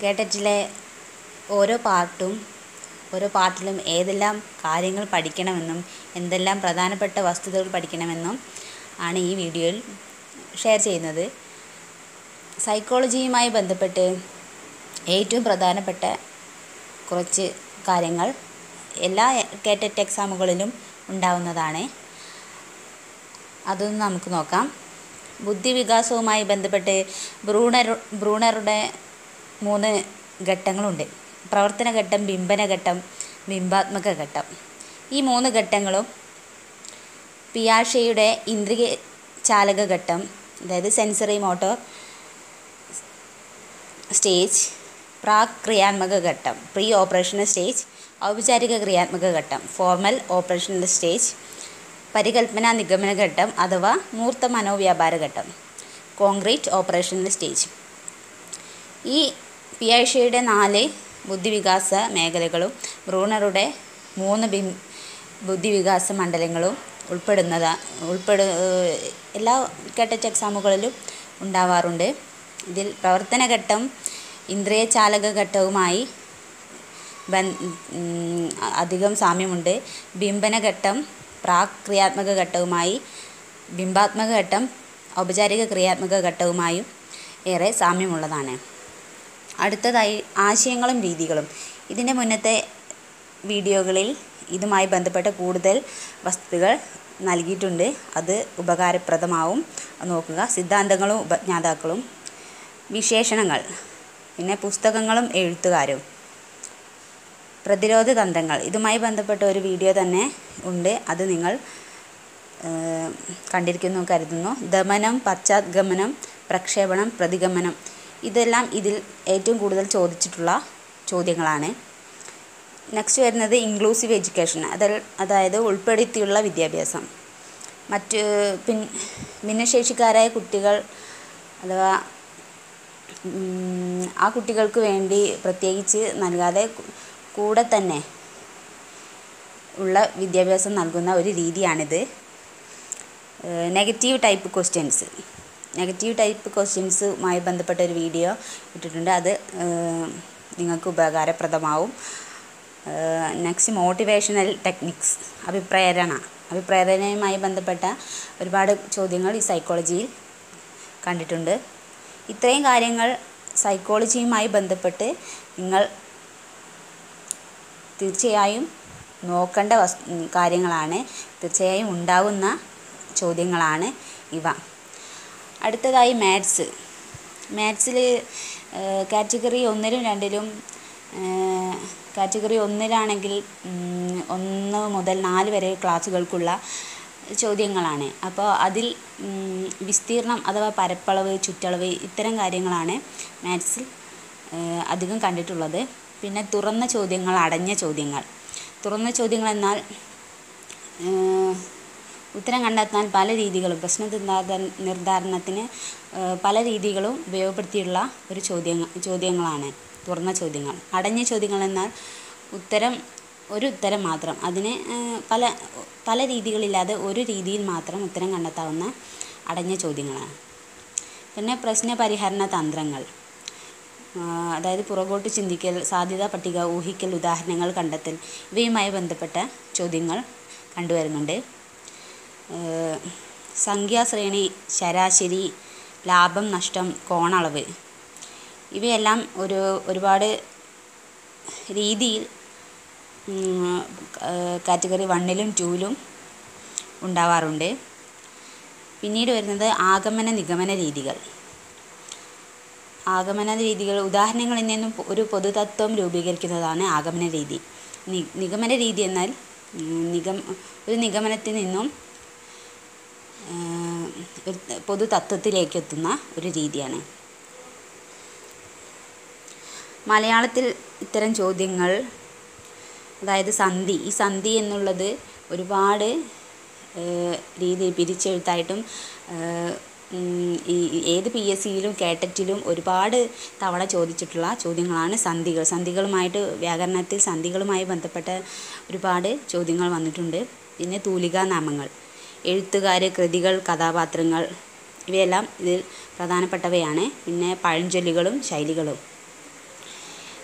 കേട്ടറ്റിലെ ഓരോ പാട്ടിലും ഏതെല്ലാം കാര്യങ്ങൾ പഠിക്കണമെന്നും എന്തെല്ലാം പ്രധാനപ്പെട്ട വസ്തുതകൾ പഠിക്കണമെന്നും ആണ് ഈ വീഡിയോയിൽ ഷെയർ ചെയ്യുന്നത്. സൈക്കോളജിയുമായി ബന്ധപ്പെട്ട് ഏറ്റവും പ്രധാനപ്പെട്ട കുറച്ച് കാര്യങ്ങൾ എല്ലാ കേട്ടറ്റ് എക്സാമുകളിലും ഉണ്ടാവുന്നതാണ്. അതൊന്ന് നമുക്ക് നോക്കാം. ബുദ്ധിവികാസവുമായി ബന്ധപ്പെട്ട് ബ്രൂണറുടെ 3 ഘട്ടങ്ങളുണ്ട്. പ്രവർത്തന ഘട്ടം, ബിംബന ഘട്ടം, ബിംബാത്മക ഘട്ടം. ഈ 3 ഘട്ടങ്ങളും പിയാഷെയുടെ ഇന്ദ്രിയ ചാലക ഘട്ടം, അതായത് സെൻസറി മോട്ടോർ സ്റ്റേജ്, പ്രാക് ക്രിയാത്മക ഘട്ടം, പ്രീ ഓപ്പറേഷണൽ സ്റ്റേജ്, ഔപചാരിക ക്രിയാത്മക ഘട്ടം, ഫോർമൽ ഓപ്പറേഷണൽ സ്റ്റേജ്, പരികൽപ്പന നിഗമന ഘട്ടം അഥവാ മൂർത്ത മനോവ്യാപാര ഘട്ടം, കോൺക്രീറ്റ് ഓപ്പറേഷണൽ സ്റ്റേജ്. ഈ പിയാഷെയുടെ 4 ബുദ്ധിവികാസ മേഖലകളും ബ്രൂണറുടെ 3 ബുദ്ധിവികാസ മണ്ഡലങ്ങളും എല്ലാ കേട്ടറ്റ് എക്സാമുകളിലും ഉണ്ടാവാറുണ്ട്. ഇതിൽ പ്രവർത്തന ഘട്ടം ഇന്ദ്രിയ ചാലക ഘട്ടവുമായി അധികം സാമ്യമുണ്ട്. ബിംബന ഘട്ടം പ്രാക് ക്രിയാത്മക ഘട്ടവുമായി, ബിംബാത്മക ഘട്ടം ഔപചാരിക ക്രിയാത്മക ഘട്ടവുമായും ഏറെ സാമ്യമുള്ളതാണ്. അടുത്തതായി ആശയങ്ങളും രീതികളും. ഇതിൻ്റെ മുന്നത്തെ വീഡിയോകളിൽ ഇതുമായി ബന്ധപ്പെട്ട കൂടുതൽ വസ്തുതകൾ നൽകിയിട്ടുണ്ട്. അത് ഉപകാരപ്രദമാവും, നോക്കുക. സിദ്ധാന്തങ്ങളും ഉപജ്ഞാതാക്കളും, വിശേഷണങ്ങൾ, പിന്നെ പുസ്തകങ്ങളും എഴുത്തുകാരും, പ്രതിരോധ തന്ത്രങ്ങൾ. ഇതുമായി ബന്ധപ്പെട്ട ഒരു വീഡിയോ തന്നെ ഉണ്ട്, അത് നിങ്ങൾ കണ്ടിരിക്കുന്നു കരുതുന്നു. ദമനം, പശ്ചാത്ഗമനം, പ്രക്ഷേപണം, പ്രതിഗമനം, ഇതെല്ലാം ഇതിൽ ഏറ്റവും കൂടുതൽ ചോദിച്ചിട്ടുള്ള ചോദ്യങ്ങളാണ്. നെക്സ്റ്റ് വരുന്നത് ഇൻക്ലൂസീവ് എഡ്യൂക്കേഷൻ, അതായത് ഉൾപ്പെടുത്തിയുള്ള വിദ്യാഭ്യാസം. ഭിന്നശേഷിക്കാരായ കുട്ടികൾ അഥവാ ആ കുട്ടികൾക്ക് വേണ്ടി പ്രത്യേകിച്ച് നൽകാതെ കൂടെ തന്നെ ഉള്ള വിദ്യാഭ്യാസം നൽകുന്ന ഒരു രീതിയാണിത്. നെഗറ്റീവ് ടൈപ്പ് ക്വസ്റ്റ്യൻസുമായി ബന്ധപ്പെട്ട ഒരു വീഡിയോ ഇട്ടിട്ടുണ്ട്, അത് നിങ്ങൾക്ക് ഉപകാരപ്രദമാവും. നെക്സ്റ്റ് മോട്ടിവേഷണൽ ടെക്നിക്സ്, അഭിപ്രേരണയുമായി ബന്ധപ്പെട്ട ഒരുപാട് ചോദ്യങ്ങൾ ഈ സൈക്കോളജിയിൽ കണ്ടിട്ടുണ്ട്. ഇത്രയും കാര്യങ്ങൾ സൈക്കോളജിയുമായി ബന്ധപ്പെട്ട് നിങ്ങൾ തീർച്ചയായും നോക്കേണ്ട കാര്യങ്ങളാണ്, തീർച്ചയായും ഉണ്ടാകുന്ന ചോദ്യങ്ങളാണ് ഇവ. അടുത്തതായി മാത്സിൽ കാറ്റഗറി 1-ലും 2-ലും, കാറ്റഗറി 1-ലാണെങ്കിൽ 1 മുതൽ 4 വരെ ക്ലാസ്സുകൾക്കുള്ള ചോദ്യങ്ങളാണ്. അപ്പോൾ അതിൽ വിസ്തീർണം അഥവാ പരപ്പളവ്, ചുറ്റളവ്, ഇത്തരം കാര്യങ്ങളാണ് മാത്സിൽ അധികം കണ്ടിട്ടുള്ളത്. പിന്നെ തുറന്ന ചോദ്യങ്ങൾ, അടഞ്ഞ ചോദ്യങ്ങൾ. തുറന്ന ചോദ്യങ്ങൾ എന്നാൽ ഉത്തരം കണ്ടെത്താൻ പല രീതികളും, പ്രശ്ന നിർദ്ധാരണത്തിന് പല രീതികളും ഉപയോഗപ്പെടുത്തിയുള്ള ചോദ്യങ്ങളാണ് തുറന്ന ചോദ്യങ്ങൾ. അടഞ്ഞ ചോദ്യങ്ങൾ എന്നാൽ ഒരു ഉത്തരം മാത്രം, അതിന് പല രീതികളില്ലാതെ ഒരു രീതിയിൽ മാത്രം ഉത്തരം കണ്ടെത്താവുന്ന അടഞ്ഞ ചോദ്യങ്ങളാണ്. പിന്നെ പ്രശ്നപരിഹരണ തന്ത്രങ്ങൾ, അതായത് പുറകോട്ട് ചിന്തിക്കൽ, സാധ്യതാ പട്ടിക, ഊഹിക്കൽ, ഉദാഹരണങ്ങൾ കണ്ടെത്തൽ, ഇവയുമായി ബന്ധപ്പെട്ട ചോദ്യങ്ങൾ കണ്ടുവരുന്നുണ്ട്. സംഖ്യാശ്രേണി, ശരാശരി, ലാഭം, നഷ്ടം, കോണളവ്, ഇവയെല്ലാം ഒരുപാട് രീതിയിൽ കാറ്റഗറി 1-ലും 2-ലും ഉണ്ടാവാറുണ്ട്. പിന്നീട് വരുന്നത് ആഗമന നിഗമന രീതികൾ. ഉദാഹരണങ്ങളിൽ നിന്നും ഒരു പൊതുതത്വം രൂപീകരിക്കുന്നതാണ് ആഗമന രീതി. നിഗമന രീതി എന്നാൽ ഒരു നിഗമനത്തിൽ നിന്നും പൊതുതത്വത്തിലേക്ക് എത്തുന്ന ഒരു രീതിയാണ്. മലയാളത്തിൽ ഇത്തരം ചോദ്യങ്ങൾ, അതായത് ഈ സന്ധി എന്നുള്ളത് ഒരുപാട് രീതിയിൽ പിരിച്ചെഴുത്തായിട്ടും ഏത് PSCയിലും കേട്ടറ്റിലും ഒരുപാട് തവണ ചോദിച്ചിട്ടുള്ള ചോദ്യങ്ങളാണ് സന്ധികളുമായിട്ട്. വ്യാകരണത്തിൽ സന്ധികളുമായി ബന്ധപ്പെട്ട ഒരുപാട് ചോദ്യങ്ങൾ വന്നിട്ടുണ്ട്. പിന്നെ തൂലികാ നാമങ്ങൾ, എഴുത്തുകാർ, കൃതികൾ, കഥാപാത്രങ്ങൾ, ഇവയെല്ലാം ഇതിൽ പ്രധാനപ്പെട്ടവയാണ്. പിന്നെ പഴഞ്ചൊല്ലുകളും ശൈലികളും.